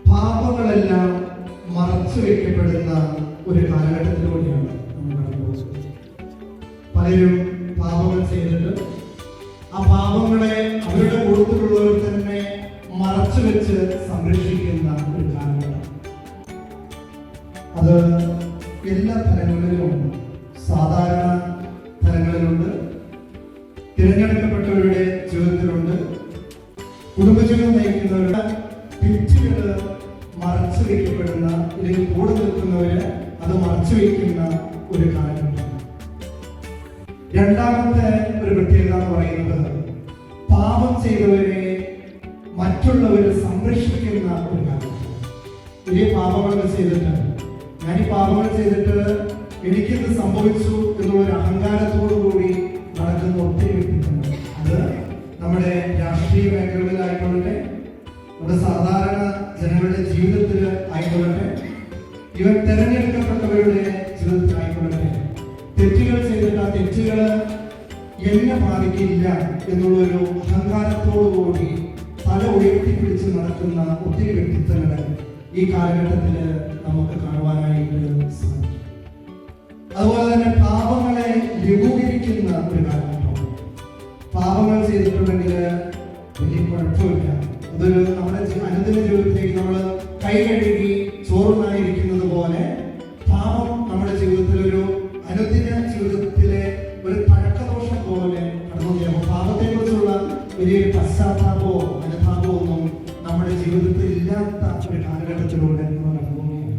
പാപങ്ങളെല്ലാം മറച്ചു വയ്ക്കപ്പെടുന്ന ഒരു കാലഘട്ടത്തിലൂടെയാണ് നമ്മൾ കടന്നുപോകുന്നത്. പലരും പാപങ്ങൾ ചെയ്തിട്ട് ആ പാപങ്ങളെ അവരുടെ കൂട്ടത്തിലുള്ളവർ തന്നെ മറച്ചു വെച്ച് സംരക്ഷിക്കുന്ന ഒരു കാലഘട്ടം. അത് എല്ലാ തലങ്ങളിലുമുണ്ട്. സാധാരണ തലങ്ങളിലുണ്ട്, തിരഞ്ഞെടുക്കപ്പെട്ടവരുടെ ജീവിതത്തിലുണ്ട്, കുടുംബജീവിതം നയിക്കുന്നവരുടെ തെറ്റുകൾ മറച്ചു വയ്ക്കപ്പെടുന്ന, അല്ലെങ്കിൽ കൂടെ നിൽക്കുന്നവര് അത് മറച്ചു വയ്ക്കുന്ന ഒരു കാലഘട്ടം. രണ്ടാമത്തെ ഒരു പ്രത്യേകത എന്ന് പറയുന്നത് പാപം ചെയ്തവരെ മറ്റുള്ളവർ സംരക്ഷിക്കുന്ന ഒരു കാലഘട്ടം. വലിയ പാപങ്ങളൊക്കെ ചെയ്തിട്ട് ഞാൻ ഈ പാപങ്ങൾ ചെയ്തിട്ട് എനിക്കിത് സംഭവിച്ചു എന്നുള്ളൊരു അഹങ്കാരത്തോടു കൂടി നടക്കുന്ന ഒത്തിരി വ്യക്തിത്വങ്ങൾ. അത് നമ്മുടെ രാഷ്ട്രീയ മേഖലകളിലായിക്കൊള്ളട്ടെ, നമ്മുടെ സാധാരണ ജനങ്ങളുടെ ജീവിതത്തിൽ ആയിക്കൊള്ളട്ടെ, ഇവർ തെരഞ്ഞെടുക്കപ്പെട്ടവരുടെ ജീവിതത്തിലായിക്കൊള്ളട്ടെ, തെറ്റുകൾ ചെയ്തിട്ട് ആ തെറ്റുകൾ എന്നെ ബാധിക്കില്ല എന്നുള്ളൊരു അഹങ്കാരത്തോടുകൂടി തല ഉയർത്തിപ്പിടിച്ച് നടക്കുന്ന ഒത്തിരി വ്യക്തിത്വങ്ങൾ ഈ കാലഘട്ടത്തിൽ നമുക്ക് കാണുവാനായിട്ട് സാധിക്കും. അതുപോലെ തന്നെ പാപങ്ങളെ ലഘൂകരിക്കുന്ന ഒരു കാലഘട്ടം. പാപങ്ങൾ ചെയ്തിട്ടുണ്ടെങ്കിൽ വലിയ കുഴപ്പമില്ല, അതൊരു നമ്മുടെ അനുദിന ജീവിതത്തിലേക്ക് നമ്മൾ കൈ കഴുകി ചോറും